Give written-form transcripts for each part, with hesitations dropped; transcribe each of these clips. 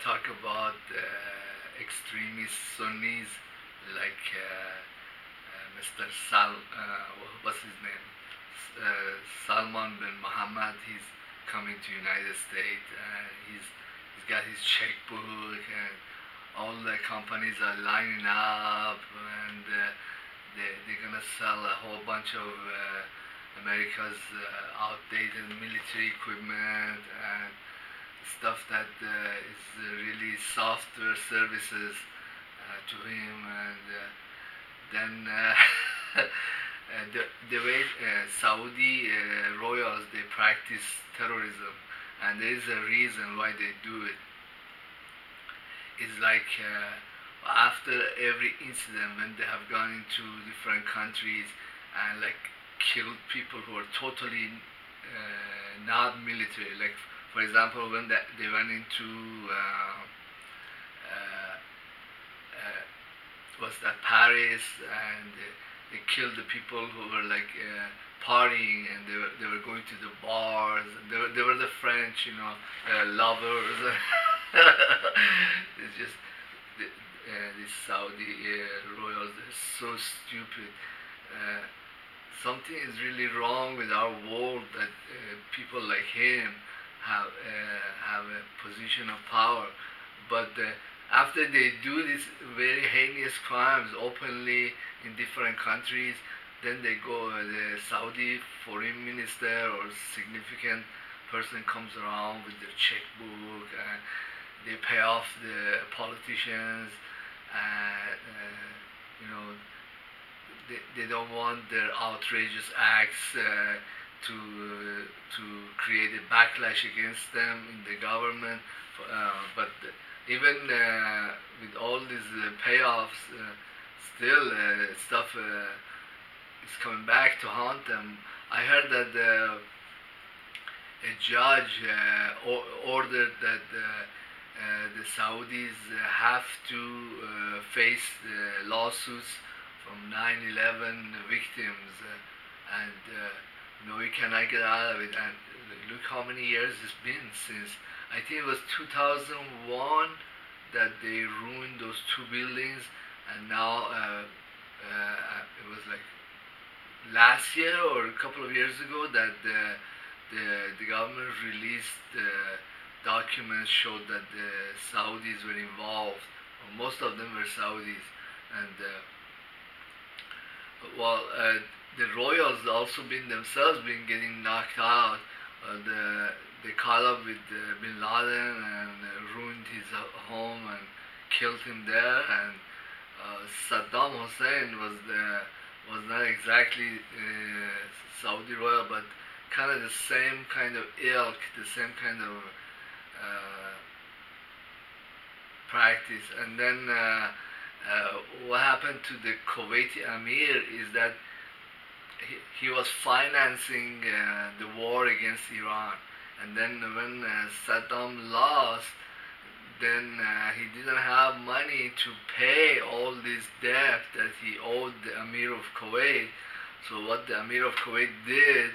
talk about extremist Sunnis like Mr. what's his name? Salman bin Mohammad. He's coming to United States. He's got his checkbook, and all the companies are lining up, and they're gonna sell a whole bunch of America's outdated military equipment and stuff that is really software services to him, and then the way Saudi royals, they practice terrorism, and there is a reason why they do it. It's like after every incident, when they have gone into different countries and like killed people who are totally not military, like for example when they went into was that Paris, and they killed the people who were like partying, and they were going to the bars. They were the French, lovers. It's just these Saudi royals. They're so stupid. Something is really wrong with our world that people like him have a position of power, but after they do these very heinous crimes openly in different countries, then they go, the Saudi foreign minister or significant person comes around with their checkbook, and they pay off the politicians, and they don't want their outrageous acts to create a backlash against them in the government, but even with all these payoffs, still stuff is coming back to haunt them. I heard that a judge ordered that the Saudis have to face lawsuits from 9/11 victims, and we cannot get out of it. And look how many years it's been since. I think it was 2001 that they ruined those two buildings, and now it was like last year or a couple of years ago that the government released documents showed that the Saudis were involved. Well, most of them were Saudis, and the royals also themselves been getting knocked out. They caught up with Bin Laden and ruined his home and killed him there. And Saddam Hussein was not exactly Saudi royal, but kind of the same kind of ilk, the same kind of practice. And then what happened to the Kuwaiti Amir is that he was financing the war against Iran. And then when Saddam lost, then he didn't have money to pay all this debt that he owed the Amir of Kuwait. So what the Amir of Kuwait did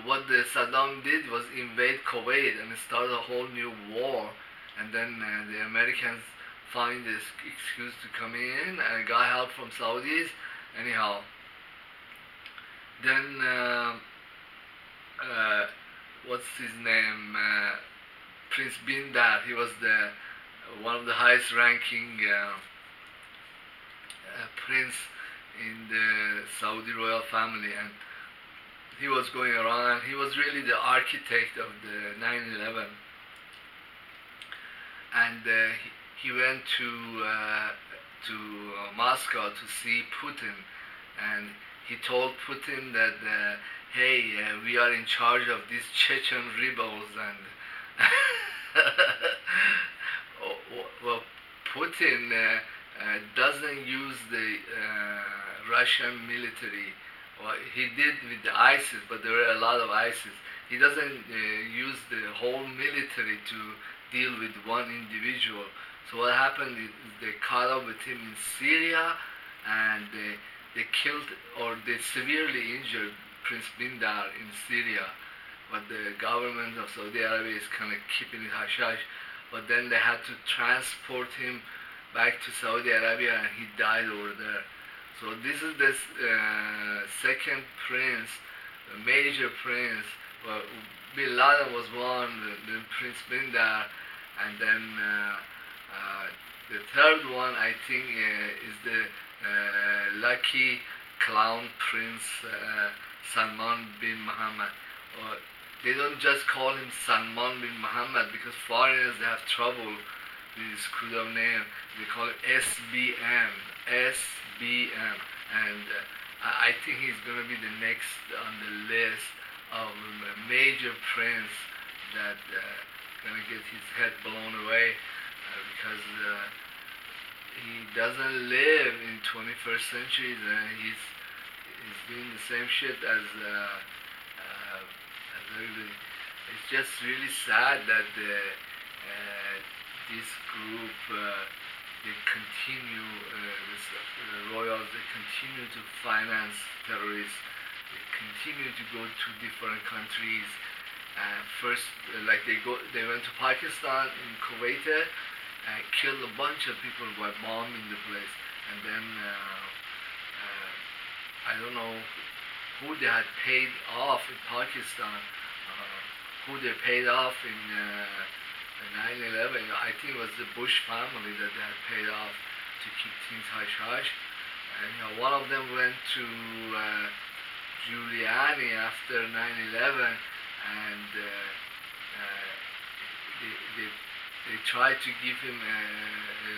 what the Saddam did was invade Kuwait and start a whole new war. And then the Americans find this excuse to come in and got help from Saudis. Anyhow, then what's his name? Prince Bindar. He was one of the highest ranking prince in the Saudi royal family, and he was going around. He was really the architect of the 9/11, and he went to Moscow to see Putin, and he told Putin that hey, we are in charge of these Chechen rebels, and well, Putin doesn't use the Russian military. Well, he did with the ISIS, but there were a lot of ISIS. He doesn't use the whole military to deal with one individual. So what happened is they caught up with him in Syria, and they killed or they severely injured Prince Bindar in Syria. But the government of Saudi Arabia is kind of keeping it hush hush. but then they had to transport him back to Saudi Arabia, and he died over there. So this is this second prince, a major prince. Well, Bin Laden was one, then Prince Bandar, and then the third one I think is the lucky clown prince Salman bin Mohammad. They don't just call him Salman bin Mohammad because foreigners they have trouble with his Kudav name. They call it SBM, SBM, and I think he's going to be the next on the list of a major prince that going to get his head blown away because he doesn't live in 21st century. He's doing the same shit as everybody. It's just really sad that this group they continue the royals. They continue to finance terrorists. They continue to go to different countries. First, like they went to Pakistan in Kuwait, killed a bunch of people by bombing the place, and then I don't know who they had paid off in Pakistan, who they paid off in 9/11. I think it was the Bush family that they had paid off to keep things hush-hush. And one of them went to Giuliani after 9/11, and they tried to give him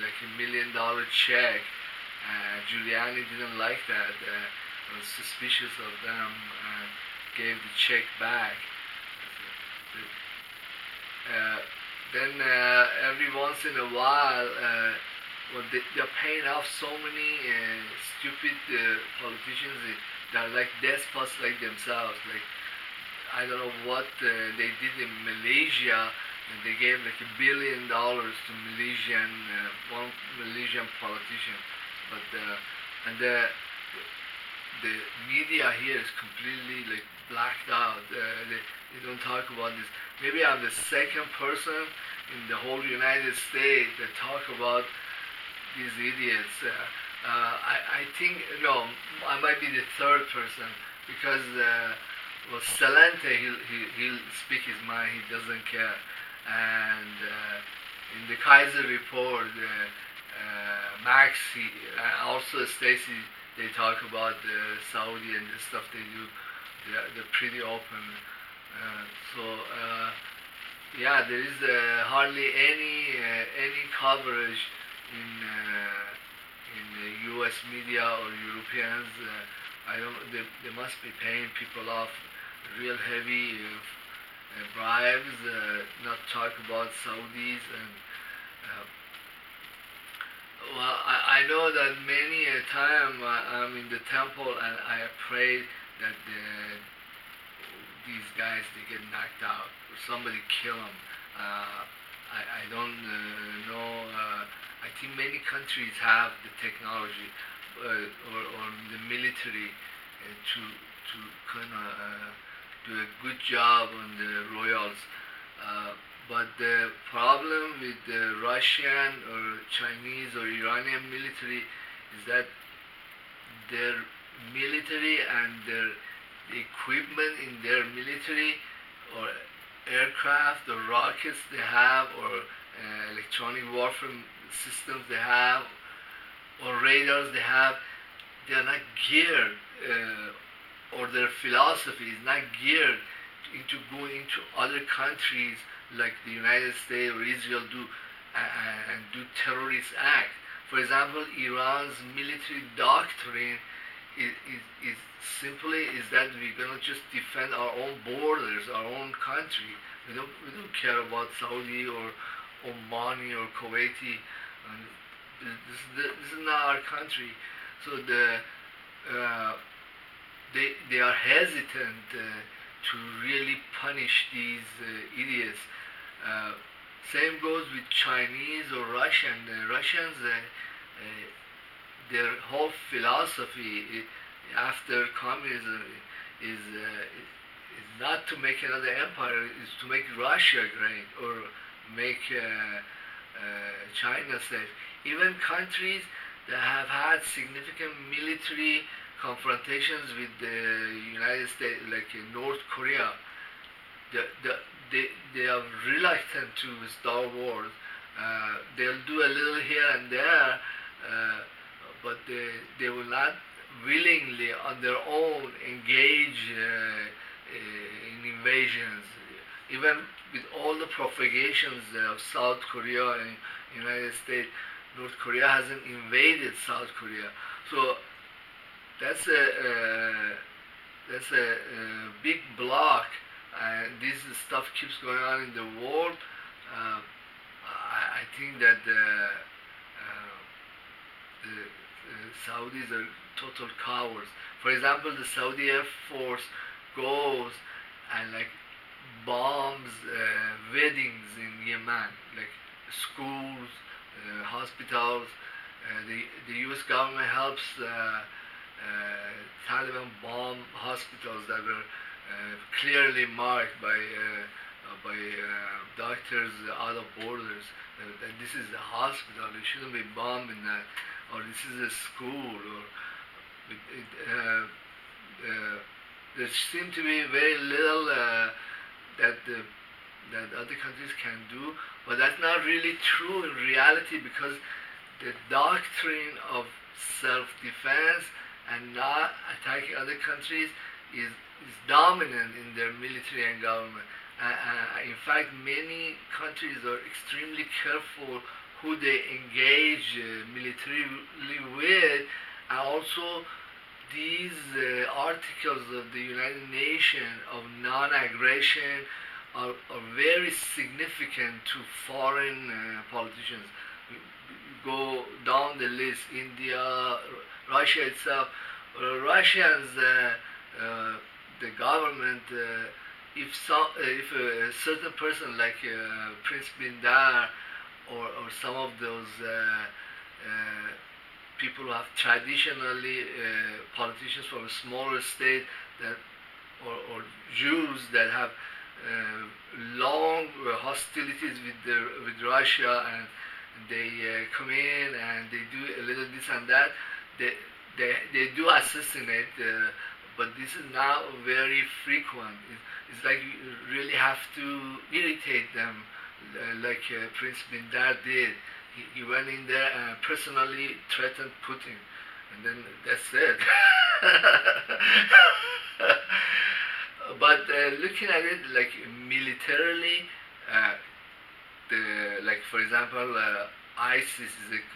like $1 million check. Giuliani didn't like that. Was suspicious of them and gave the check back. Then every once in a while, they're paying off so many stupid politicians that are like despots like themselves. Like I don't know what they did in Malaysia, and they gave like $1 billion to one Malaysian politician. But the media here is completely like blacked out. They don't talk about this. Maybe I'm the second person in the whole United States that talk about these idiots. I think, no, I might be the third person because well, Salente, he'll speak his mind, he doesn't care. And in the Kaiser report, Max, also Stacy, they talk about Saudi and the stuff they do. They're pretty open. Yeah, there is hardly any coverage in the U.S. media or Europeans. I don't. They must be paying people off real heavy bribes. Not talk about Saudis and. Well, I know that many a time I'm in the temple and I pray that these guys they get knocked out or somebody kill them. I don't know. I think many countries have the technology or the military to kind of do a good job on the royals. But the problem with the Russian or Chinese or Iranian military is that their military and their equipment in their military or aircraft or rockets they have or electronic warfare systems they have or radars they have, they are not geared or their philosophy is not geared into going into other countries like the United States or Israel do and do terrorist act. For example, Iran's military doctrine is simply that we're gonna just defend our own borders, our own country. We don't care about Saudi or Omani or Kuwaiti. This is not our country. So they are hesitant to really punish these idiots. Same goes with Chinese or Russian. The Russians, their whole philosophy after communism is not to make another empire, is to make Russia great or make China safe. Even countries that have had significant military confrontations with the United States, like North Korea, the, the, they are reluctant to start wars. They'll do a little here and there, but they will not willingly on their own engage in invasions. Even with all the propagations of South Korea and United States, North Korea hasn't invaded South Korea. So that's a big block, and this stuff keeps going on in the world. I think that the Saudis are total cowards. For example, the Saudi Air Force goes and like bombs weddings in Yemen, like schools, hospitals. The U.S. government helps Taliban bomb hospitals that were clearly marked by doctors out of borders. That this is a hospital, you shouldn't be bombing that, or this is a school, or there seems to be very little that other countries can do, but that's not really true in reality, because the doctrine of self-defense and not attacking other countries is dominant in their military and government. In fact, many countries are extremely careful who they engage militarily with, and also these articles of the United Nations of non-aggression are very significant to foreign politicians. Go down the list: India, Russia itself. Russians, the government, if a certain person like Prince Bandar or some of those people who have traditionally politicians from a smaller state that or Jews that have long hostilities with Russia, and they come in and they do a little this and that, they do assassinate, but this is now very frequent. It's like you really have to irritate them, like Prince Bandar did. He went in there and personally threatened Putin, and then that's it. But looking at it like militarily, like for example, ISIS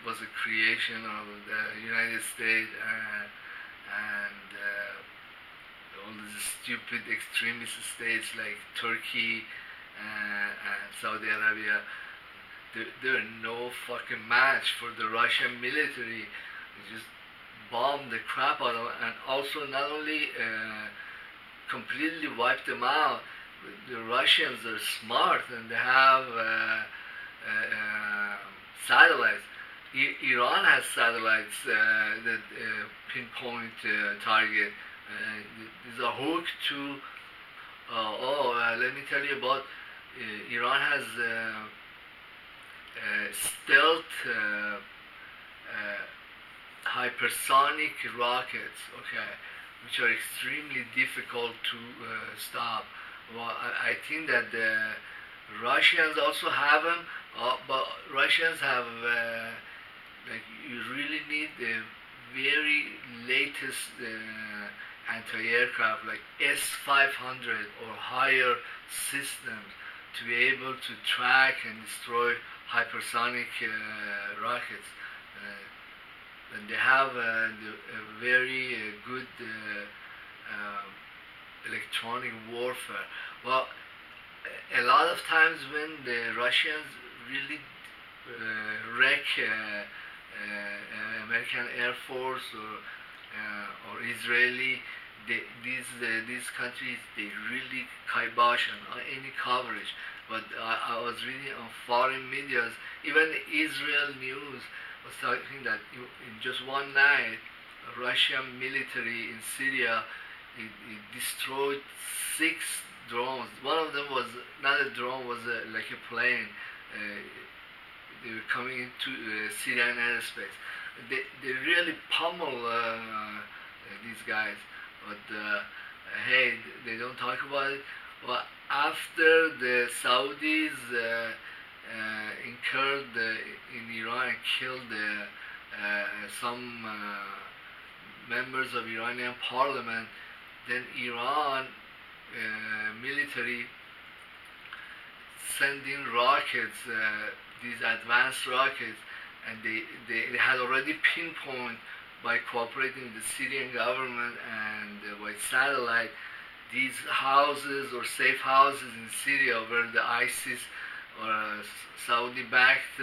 was a creation of the United States, and all these stupid extremist states like Turkey and Saudi Arabia. They're no fucking match for the Russian military. They just bombed the crap out of them, and also not only completely wiped them out. The Russians are smart, and they have satellites. Iran has satellites that pinpoint target. These are hooked to. Let me tell you about Iran has stealth hypersonic rockets. Okay, which are extremely difficult to stop. Well, I think that the Russians also have them, but Russians have like you really need the very latest anti-aircraft, like S-500 or higher systems, to be able to track and destroy hypersonic rockets. And they have a very good electronic warfare. Well, a lot of times when the Russians really wreck American Air Force or Israeli, these countries, they really kibosh on any coverage. But I was reading on foreign medias, even Israel news was talking that in just one night, Russian military in Syria, it destroyed 6 drones. One of them was not a drone, was like a plane. they were coming into Syrian airspace. They really pummel these guys, but hey, they don't talk about it. Well, after the Saudis incurred in Iran and killed some members of Iranian parliament, then Iran military sending rockets, these advanced rockets, and they had already pinpointed by cooperating with the Syrian government and by satellite these houses or safe houses in Syria where the ISIS or Saudi-backed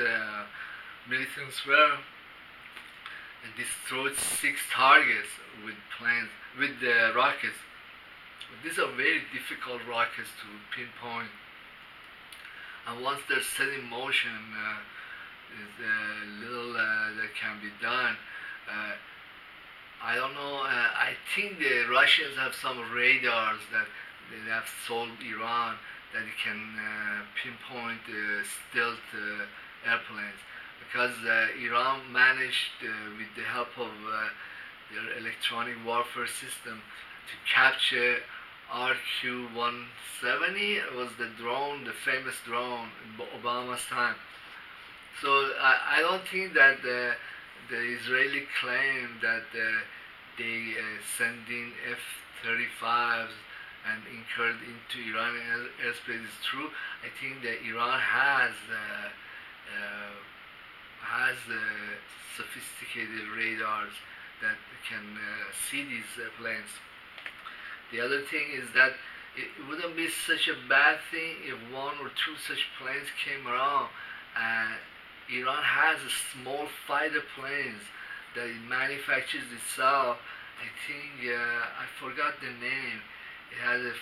militants were, and destroyed 6 targets with planes, with rockets. But these are very difficult rockets to pinpoint, and once they're set in motion, there's little that can be done. I don't know. I think the Russians have some radars that they have sold Iran that can pinpoint stealth airplanes, because Iran managed, with the help of their electronic warfare system, to capture RQ-170. It was the drone, the famous drone in Obama's time. So I don't think that the Israeli claim that they send in F-35s and incurred into Iranian airspace is true. I think that Iran has sophisticated radars that can see these planes. The other thing is that it wouldn't be such a bad thing if 1 or 2 such planes came around. Iran has small fighter planes that it manufactures itself. I think I forgot the name. It has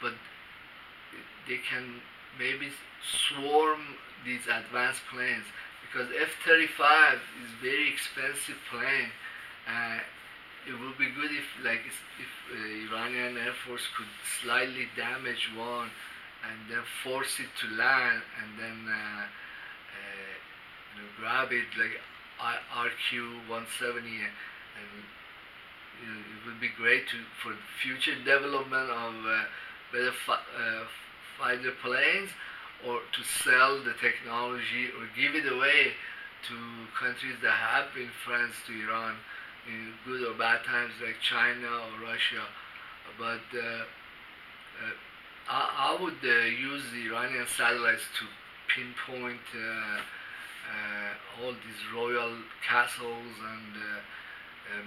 but they can maybe swarm these advanced planes, because F-35 is very expensive plane. It would be good if Iranian Air Force could slightly damage one and then force it to land, and then grab it like RQ-170, and it would be great for future development of better fighter planes, or to sell the technology or give it away to countries that have been friends to Iran in good or bad times, like China or Russia. But I would use the Iranian satellites to pinpoint all these royal castles and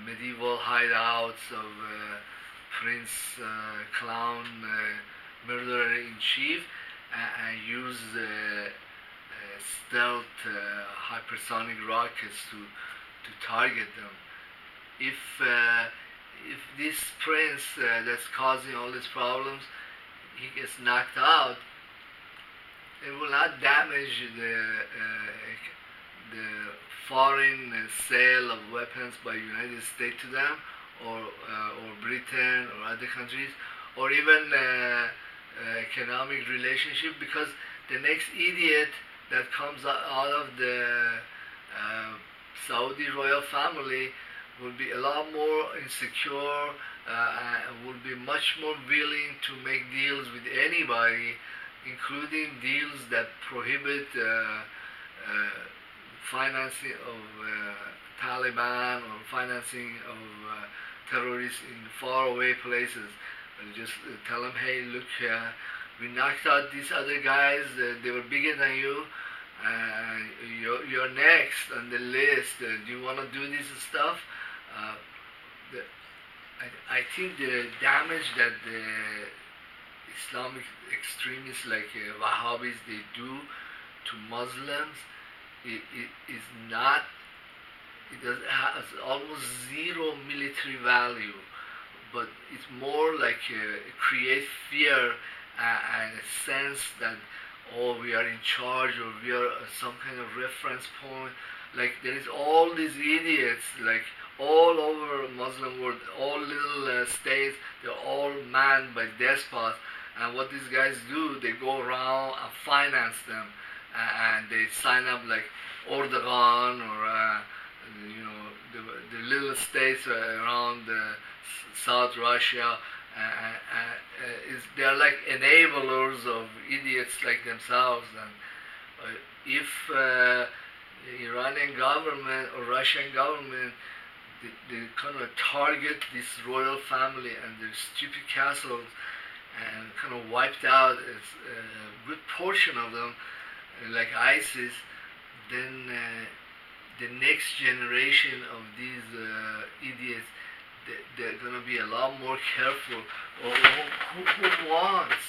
medieval hideouts of Prince Clown, murderer-in-chief, and use stealth hypersonic rockets to target them. If this prince that's causing all these problems, he gets knocked out, it will not damage the foreign sale of weapons by United States to them, or Britain or other countries, or even economic relationship, because the next idiot that comes out of the Saudi royal family will be a lot more insecure, and will be much more willing to make deals with anybody, including deals that prohibit financing of Taliban or financing of terrorists in faraway places. And just tell them, hey, look, we knocked out these other guys, they were bigger than you, you're next on the list, do you want to do this stuff? I think the damage that the Islamic extremists like Wahhabis, they do to Muslims, it has almost zero military value, but it's more like create fear and a sense that, oh, we are in charge, or we are some kind of reference point. Like there is all these idiots, like all over Muslim world, all little states, they're all manned by despots, And what these guys do, they go around and finance them, and they sign up like Erdogan or the little states around South Russia. They're like enablers of idiots like themselves. And if Iranian government or Russian government, they kind of target this royal family and their stupid castles and kind of wiped out a good portion of them, like ISIS, then the next generation of these idiots, they're going to be a lot more careful. Or who wants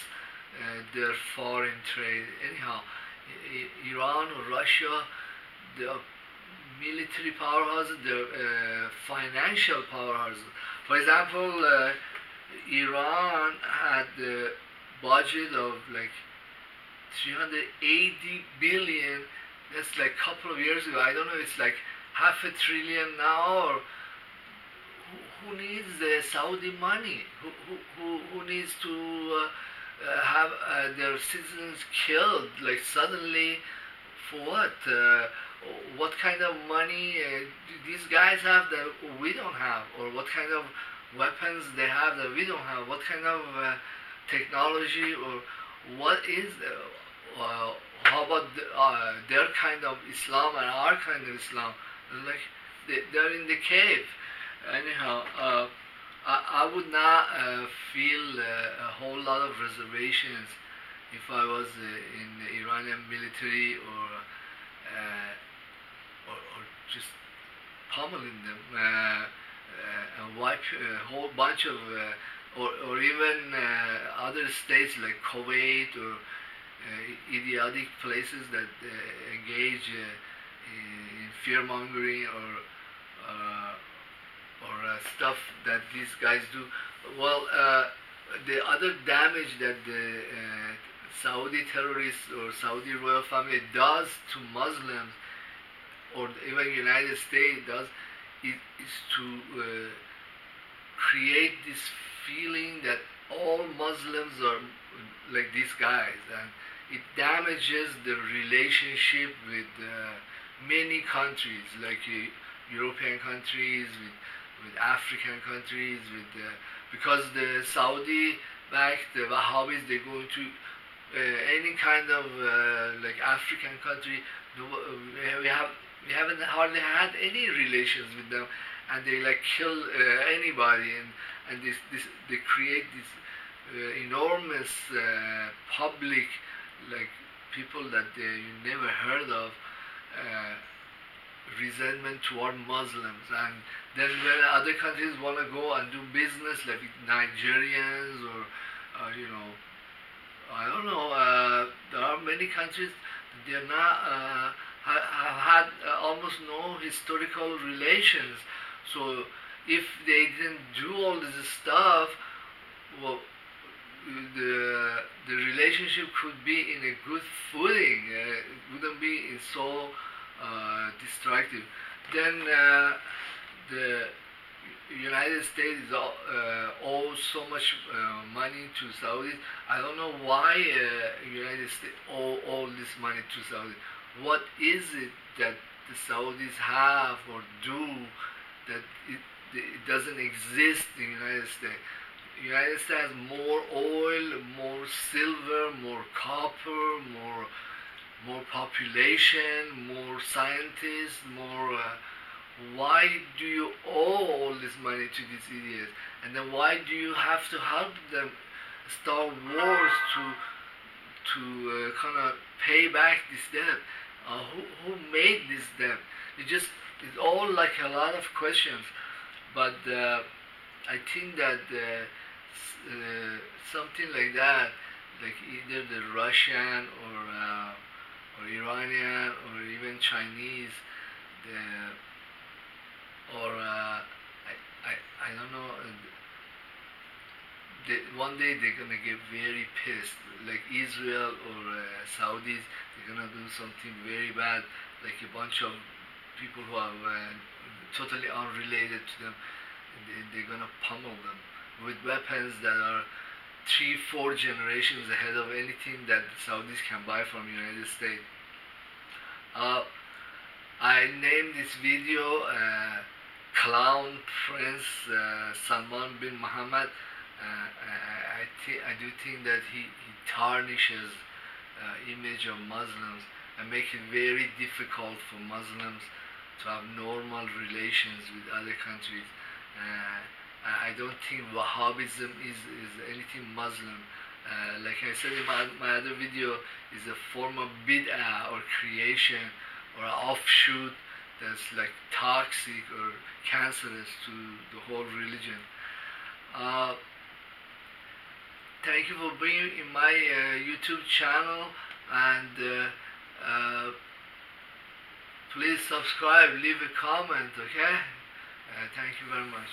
their foreign trade? Anyhow, Iran or Russia, the military powerhouses, the financial powerhouses. For example, Iran had a budget of like 380 billion. That's like a couple of years ago. I don't know, it's like $500 billion now. Or who needs the Saudi money? Who needs to have their citizens killed like suddenly? For what? What kind of money do these guys have that we don't have? Or what kind of weapons they have that we don't have? What kind of technology, or what is how about their kind of Islam and our kind of Islam? Like they're in the cave. Anyhow, I would not feel a whole lot of reservations if I was in the Iranian military or just pummeling them and wipe a whole bunch of or even other states like Kuwait or idiotic places that engage in fear-mongering or stuff that these guys do. Well, the other damage that the Saudi terrorists or Saudi royal family does to Muslims, or even United States does, is to create this feeling that all Muslims are like these guys, and it damages the relationship with many countries, like European countries, with African countries, because the Saudi-backed Wahhabis, they go into any kind of like African country. We haven't hardly had any relations with them, and they like kill anybody, and they create this enormous public, like people that you never heard of, resentment toward Muslims. And then when other countries want to go and do business, like Nigerians or I don't know, there are many countries that they're not have had almost no historical relations. So if they didn't do all this stuff, well, the relationship could be in a good footing. It wouldn't be so destructive. Then the United States owes so much money to Saudis. I don't know why United States owe all this money to Saudis. What is it that the Saudis have or do that it doesn't exist in the United States? The United States has more oil, more silver, more copper, more population, more scientists, more. Why do you owe all this money to these idiots? And then why do you have to help them start wars to kind of pay back this debt? Who made this debt? It's all like a lot of questions. But I think that something like that, like either the Russian or Iranian or even Chinese, I don't know. One day they're gonna get very pissed, like Israel or Saudis. They're gonna do something very bad, like a bunch of people who are totally unrelated to them. They're gonna pummel them with weapons that are 3-4 generations ahead of anything that the Saudis can buy from United States. I named this video Clown Prince Salman bin Mohammad. I do think that he tarnishes image of Muslims and make it very difficult for Muslims to have normal relations with other countries. I don't think Wahhabism is anything Muslim. Like I said in my other video, is a form of bid'ah or creation or offshoot that's like toxic or cancerous to the whole religion. Thank you for being in my YouTube channel, and please subscribe, leave a comment, okay? Thank you very much.